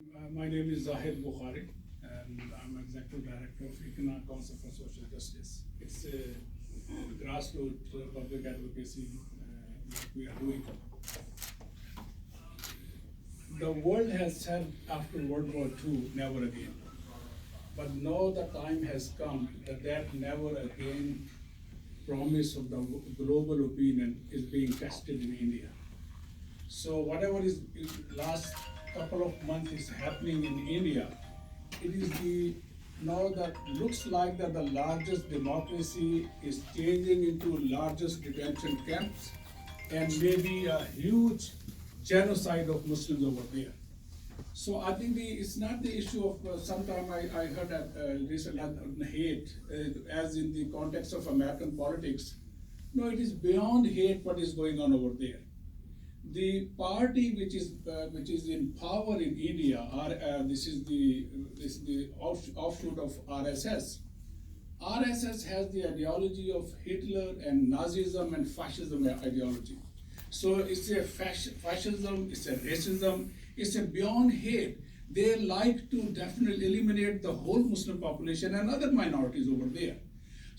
My name is Zahid Bukhari, and I'm Executive Director of Economic Council for Social Justice. It's a grassroots public advocacy that we are doing. The world has said after World War II, never again. But now the time has come that never again promise of the global opinion is being tested in India. So whatever is last couple of months is happening in India, it is the now that looks like that the largest democracy is changing into largest detention camps and maybe a huge genocide of Muslims over there. So I think it's not the issue of sometime I heard that recently hate as in the context of American politics. No, it is beyond hate what is going on over there. The party which is in power in India, this is the offshoot of RSS. RSS has the ideology of Hitler and Nazism and fascism ideology. So it's a fascism, it's a racism, it's a beyond hate. They like to definitely eliminate the whole Muslim population and other minorities over there.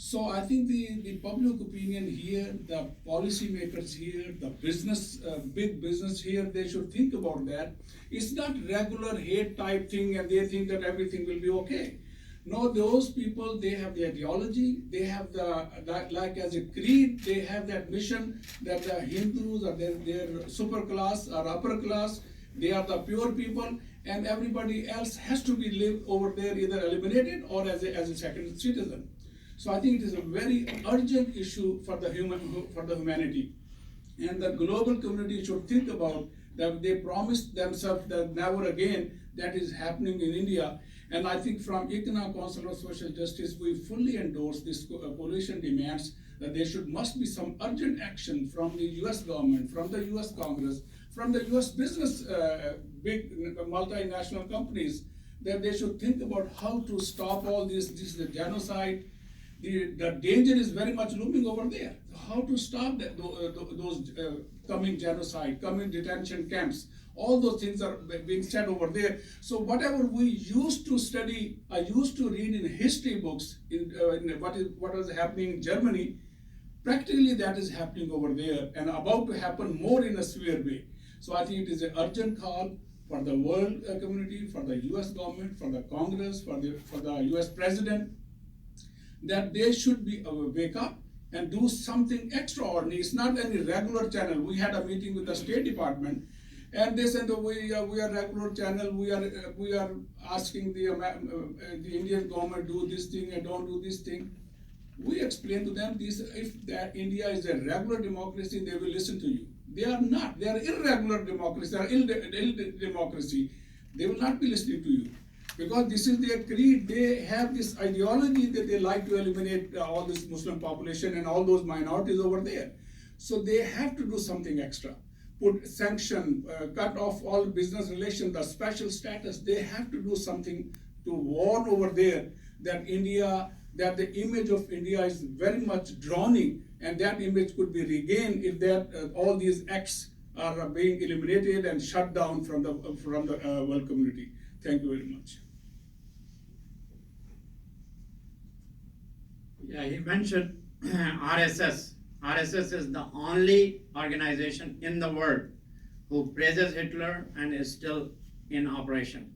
So I think the public opinion here, the policymakers here, the business, big business here, they should think about that. It's not regular hate type thing and they think that everything will be okay. No, those people, they have the ideology, they have like as a creed, they have that mission that the Hindus are their super class or upper class, they are the pure people, and everybody else has to be lived over there either eliminated or as a second citizen. So I think it is a very urgent issue for the humanity, and the global community should think about that. They promised themselves that never again. That is happening in India, and I think from Economic Council of Social Justice, we fully endorse this coalition demands that there must be some urgent action from the U.S. government, from the U.S. Congress, from the U.S. business, big multinational companies, that they should think about how to stop all this. This is a genocide. The danger is very much looming over there. How to stop those coming genocide, coming detention camps, all those things are being said over there. So whatever we used to study, I used to read in history books in what was happening in Germany, practically that is happening over there and about to happen more in a severe way. So I think it is an urgent call for the world community, for the U.S. government, for the Congress, for the U.S. President, that they should be wake up and do something extraordinary. It's not any regular channel. We had a meeting with the State Department, and they said that we are regular channel. We are asking the Indian government do this thing and don't do this thing. We explain to them this: if that India is a regular democracy, they will listen to you. They are not. They are irregular democracy. They are ill democracy. They will not be listening to you. Because this is their creed, they have this ideology that they like to eliminate all this Muslim population and all those minorities over there. So they have to do something extra. Put sanction, cut off all business relations, the special status. They have to do something to warn over there that that the image of India is very much drowning, and that image could be regained if that all these acts are being eliminated and shut down from the world community. Thank you very much. Yeah, he mentioned RSS. RSS is the only organization in the world who praises Hitler and is still in operation.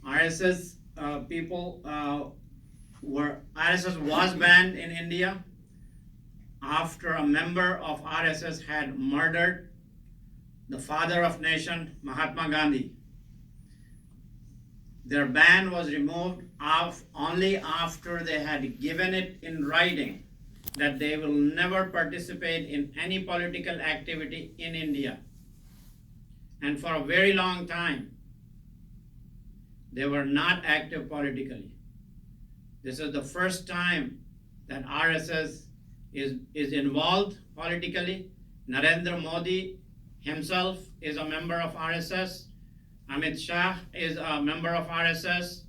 RSS RSS was banned in India after a member of RSS had murdered the father of nation, Mahatma Gandhi. Their ban was removed only after they had given it in writing that they will never participate in any political activity in India. And for a very long time, they were not active politically. This is the first time that RSS is involved politically. Narendra Modi himself is a member of RSS. Amit Shah is a member of RSS.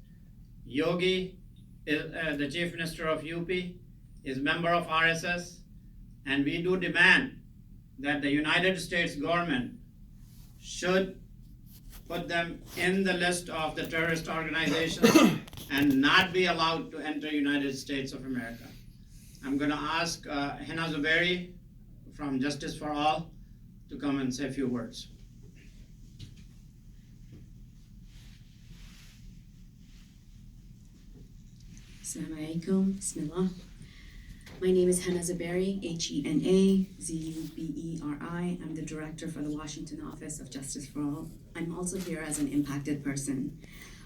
Yogi is the Chief Minister of UP, is member of RSS. And we do demand that the United States government should put them in the list of the terrorist organizations and not be allowed to enter United States of America. I'm going to ask Hina Zuberi from Justice for All to come and say a few words. Assalamu alaikum, bismillah. My name is Hina Zuberi, Henazuberi. I'm the director for the Washington office of Justice for All. I'm also here as an impacted person.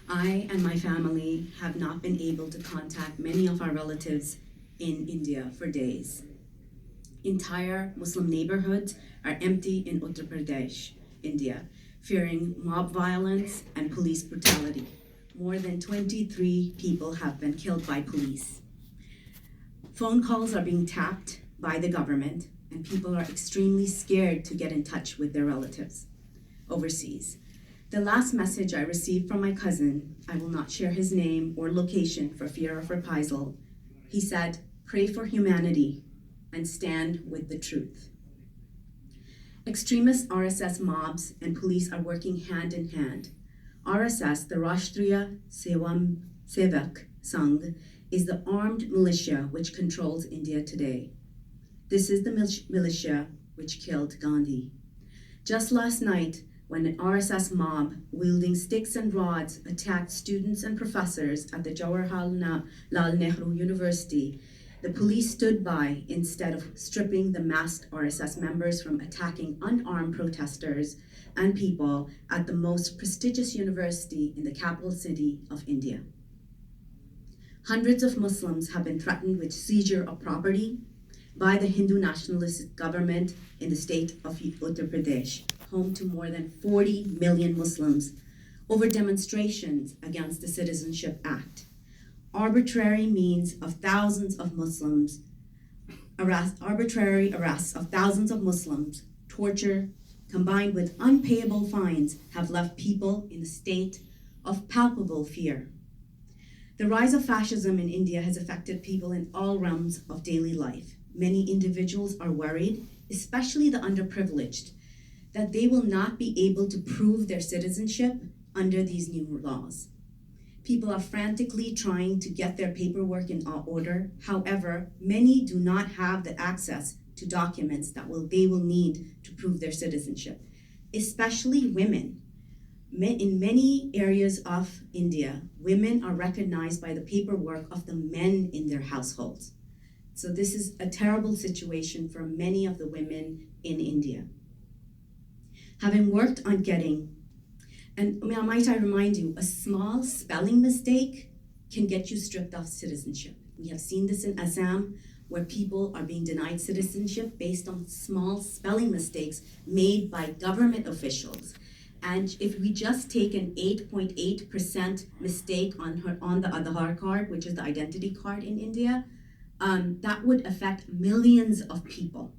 I and my family have not been able to contact many of our relatives in India for days. Entire Muslim neighborhoods are empty in Uttar Pradesh, India, fearing mob violence and police brutality. More than 23 people have been killed by police. Phone calls are being tapped by the government, and people are extremely scared to get in touch with their relatives overseas. The last message I received from my cousin, I will not share his name or location for fear of reprisal. He said, "Pray for humanity and stand with the truth." Extremist RSS mobs and police are working hand in hand. RSS, the Rashtriya Sevak Sangh, is the armed militia which controls India today. This is the militia which killed Gandhi. Just last night, when an RSS mob wielding sticks and rods attacked students and professors at the Jawaharlal Nehru University, the police stood by instead of stripping the masked RSS members from attacking unarmed protesters and people at the most prestigious university in the capital city of India. Hundreds of Muslims have been threatened with seizure of property by the Hindu nationalist government in the state of Uttar Pradesh, home to more than 40 million Muslims, over demonstrations against the Citizenship Act. Arbitrary arrests of thousands of Muslims, torture, combined with unpayable fines, have left people in a state of palpable fear. The rise of fascism in India has affected people in all realms of daily life. Many individuals are worried, especially the underprivileged, that they will not be able to prove their citizenship under these new laws. People are frantically trying to get their paperwork in order. However, many do not have the access to documents that they will need to prove their citizenship, especially women. In many areas of India, women are recognized by the paperwork of the men in their households. So this is a terrible situation for many of the women in India. Having worked on getting, and might I remind you, a small spelling mistake can get you stripped of citizenship. We have seen this in Assam, where people are being denied citizenship based on small spelling mistakes made by government officials. And if we just take an 8.8% mistake on the Aadhaar card, which is the identity card in India, that would affect millions of people.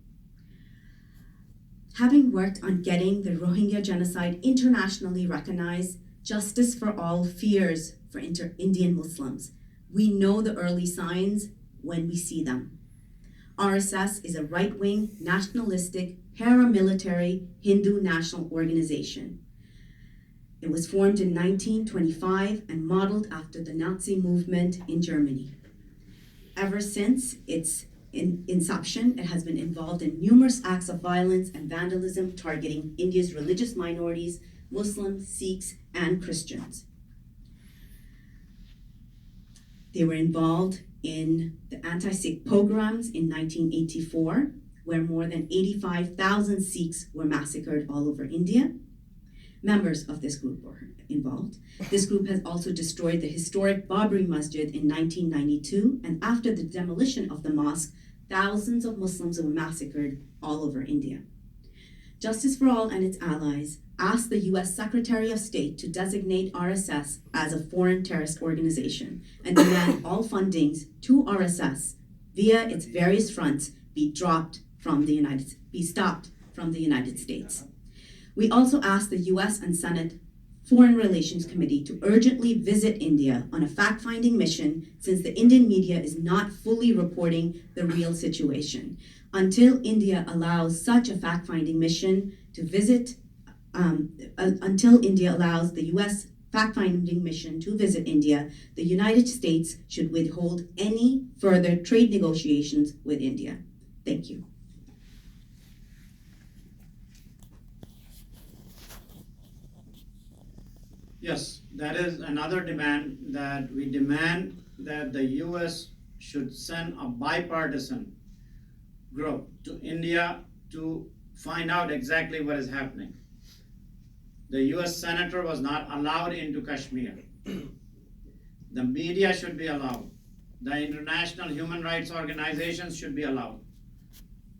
Having worked on getting the Rohingya genocide internationally recognized, Justice for All fears for Indian Muslims. We know the early signs when we see them. RSS is a right-wing, nationalistic, paramilitary Hindu national organization. It was formed in 1925 and modeled after the Nazi movement in Germany. Ever since its inception, it has been involved in numerous acts of violence and vandalism targeting India's religious minorities, Muslims, Sikhs, and Christians. They were involved in the anti-Sikh pogroms in 1984, where more than 85,000 Sikhs were massacred all over India. Members of this group were involved. This group has also destroyed the historic Babri Masjid in 1992, and after the demolition of the mosque, thousands of Muslims were massacred all over India. Justice for All and its allies asked the US Secretary of State to designate RSS as a foreign terrorist organization and demand all fundings to RSS via its various fronts be stopped from the United States. We also asked the US and Senate Foreign Relations Committee to urgently visit India on a fact-finding mission, since the Indian media is not fully reporting the real situation. Until India allows such a fact-finding mission to visit until India allows the U.S. fact-finding mission to visit India, the United States should withhold any further trade negotiations with India. Thank you. Yes, that is another demand, that we demand that the US should send a bipartisan group to India to find out exactly what is happening. The US senator was not allowed into Kashmir. The media should be allowed. The international human rights organizations should be allowed.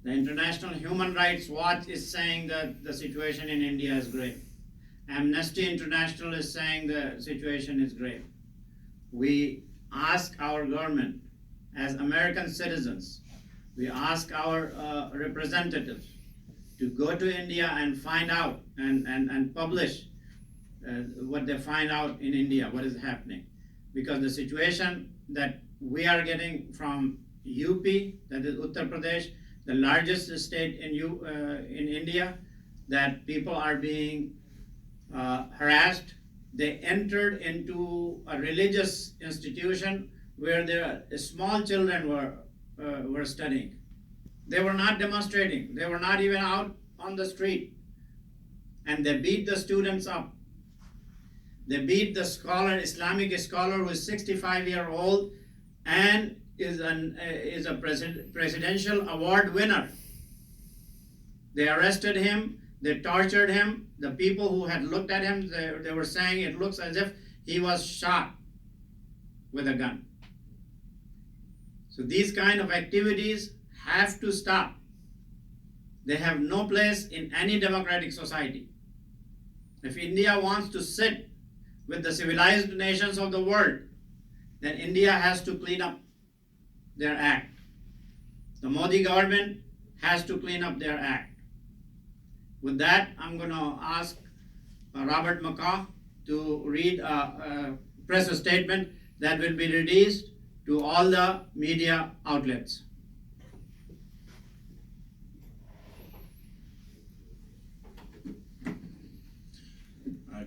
The International Human Rights Watch is saying that the situation in India is grave. Amnesty International is saying the situation is grave. We ask our government, as American citizens, we ask our representatives to go to India and find out and publish what they find out in India, what is happening. Because the situation that we are getting from UP, that is Uttar Pradesh, the largest state in India, that people are being harassed. They entered into a religious institution where their small children were studying. They were not demonstrating. They were not even out on the street. And they beat the students up. They beat the scholar, Islamic scholar, who is 65-year-old and is a presidential award winner. They arrested him. They tortured him. The people who had looked at him, they were saying it looks as if he was shot with a gun. So these kind of activities have to stop. They have no place in any democratic society. If India wants to sit with the civilized nations of the world, then India has to clean up their act. The Modi government has to clean up their act. With that, I'm going to ask Robert McCaw to read a press statement that will be released to all the media outlets.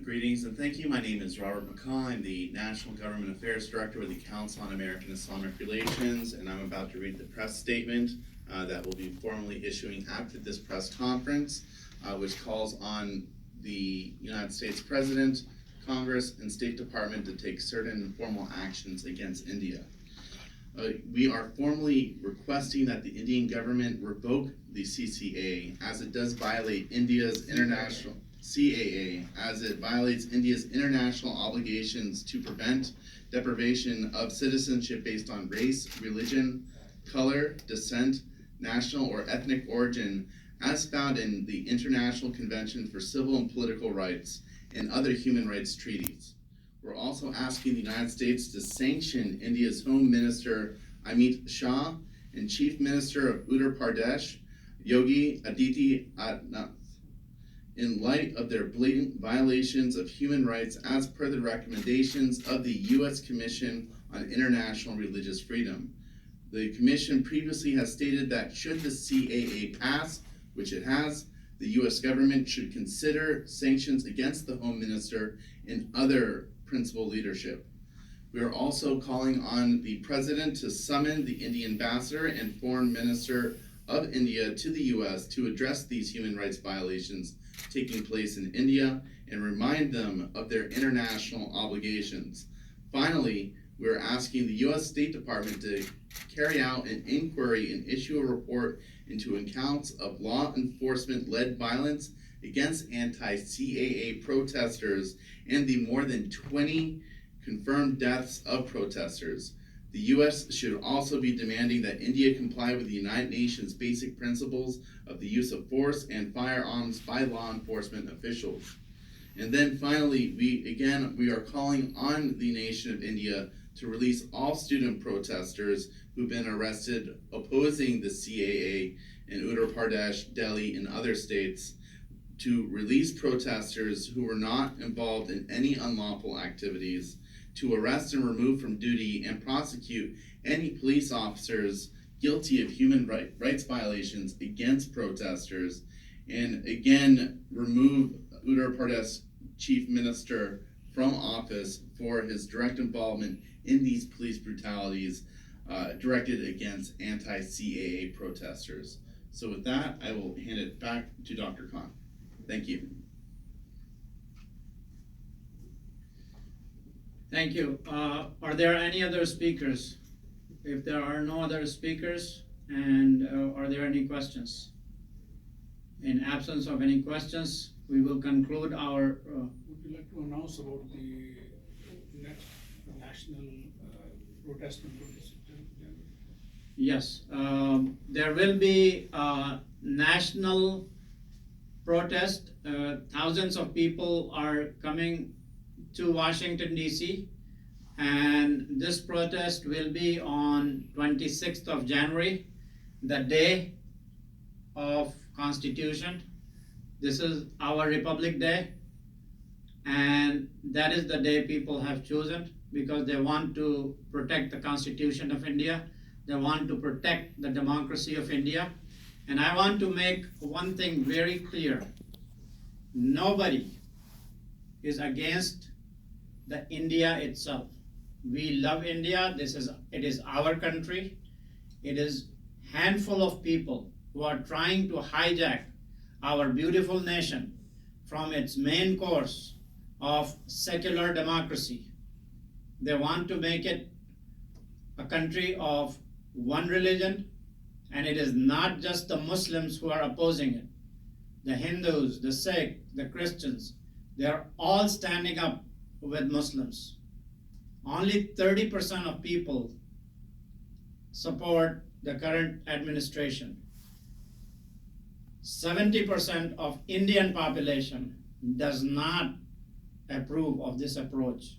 Greetings and thank you. My name is Robert McCaw. I'm the National Government Affairs Director with the Council on American-Islamic Relations, and I'm about to read the press statement that we'll be formally issuing after this press conference, which calls on the United States President, Congress, and State Department to take certain formal actions against India. We are formally requesting that the Indian government revoke the CCA as it does violate India's international CAA, as it violates India's international obligations to prevent deprivation of citizenship based on race, religion, color, descent, national or ethnic origin, as found in the International Convention for Civil and Political Rights and other human rights treaties. We're also asking the United States to sanction India's Home Minister Amit Shah and Chief Minister of Uttar Pradesh, Yogi Adityanath, in light of their blatant violations of human rights as per the recommendations of the U.S. Commission on International Religious Freedom. The Commission previously has stated that should the CAA pass, which it has, the U.S. government should consider sanctions against the Home Minister and other principal leadership. We are also calling on the President to summon the Indian Ambassador and Foreign Minister of India to the U.S. to address these human rights violations taking place in India and remind them of their international obligations. Finally, we are asking the U.S. State Department to carry out an inquiry and issue a report into accounts of law enforcement-led violence against anti-CAA protesters and the more than 20 confirmed deaths of protesters. The U.S. should also be demanding that India comply with the United Nations basic principles of the use of force and firearms by law enforcement officials. And then finally, we are calling on the nation of India to release all student protesters who've been arrested opposing the CAA in Uttar Pradesh, Delhi, and other states, to release protesters who were not involved in any unlawful activities, to arrest and remove from duty and prosecute any police officers guilty of human rights violations against protesters, and again, Uttar Pradesh Chief Minister from office for his direct involvement in these police brutalities directed against anti-CAA protesters. So with that, I will hand it back to Dr. Khan. Thank you. Thank you. Are there any other speakers? If there are no other speakers, and are there any questions? In absence of any questions, we will conclude our. Would you like to announce about the next national protest on 26th January? Yes, there will be a national protest. Thousands of people are coming to Washington, D.C., and this protest will be on 26th of January, the day of Constitution. This is our Republic Day, and that is the day people have chosen because they want to protect the Constitution of India. They want to protect the democracy of India. And I want to make one thing very clear. Nobody is against the India itself. We love India. It is our country. It is handful of people who are trying to hijack our beautiful nation from its main course of secular democracy. They want to make it a country of one religion, and it is not just the Muslims who are opposing it. The Hindus, the Sikh, the Christians, they are all standing up with Muslims. Only 30% of people support the current administration. 70% of Indian population does not approve of this approach.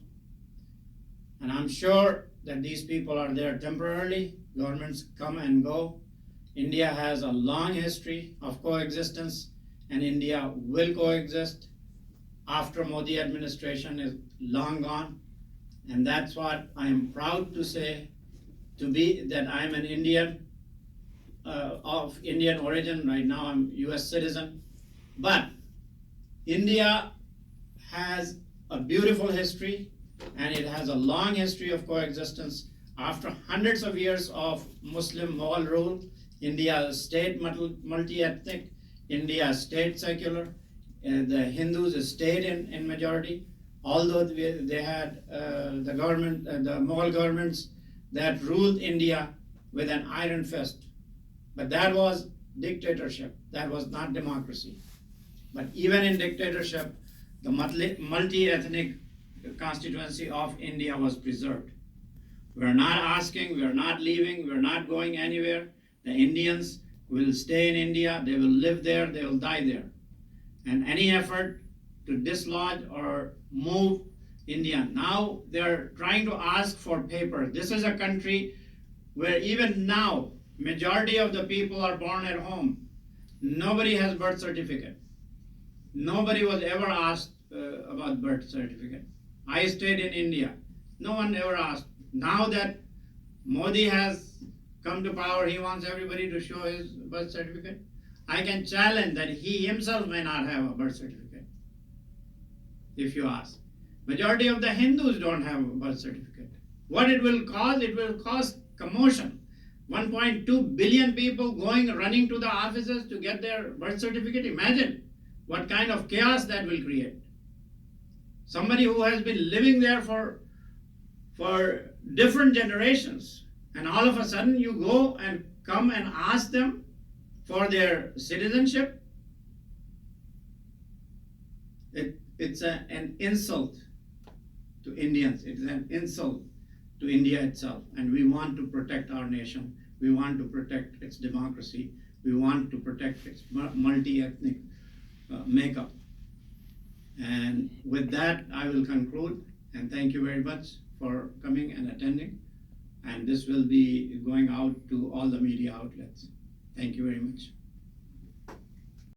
And I'm sure that these people are there temporarily. Governments come and go. India has a long history of coexistence, and India will coexist after Modi administration is long gone. And that's what I am proud to say, that I'm an Indian of Indian origin. Right now I'm US citizen. But India has a beautiful history, and it has a long history of coexistence. After hundreds of years of Muslim Mughal rule, India is state multi-ethnic, India is state secular, and the Hindus stayed in majority, although they had the government, the Mughal governments that ruled India with an iron fist. But that was dictatorship, that was not democracy. But even in dictatorship, the multi-ethnic constituency of India was preserved. We're not asking, we're not leaving, we're not going anywhere. The Indians will stay in India, they will live there, they will die there. And any effort to dislodge or move India, now they're trying to ask for paper. This is a country where even now, majority of the people are born at home. Nobody has birth certificate. Nobody was ever asked about birth certificate. I stayed in India. No one ever asked. Now that Modi has come to power, he wants everybody to show his birth certificate. I can challenge that he himself may not have a birth certificate, if you ask. Majority of the Hindus don't have a birth certificate. What it will cause commotion. 1.2 billion people running to the offices to get their birth certificate. Imagine what kind of chaos that will create. Somebody who has been living there for different generations, and all of a sudden you go and come and ask them for their citizenship. It's an insult to Indians. It's an insult to India itself. And we want to protect our nation. We want to protect its democracy. We want to protect its multi-ethnic makeup. And with that, I will conclude. And thank you very much for coming and attending. And this will be going out to all the media outlets. Thank you very much.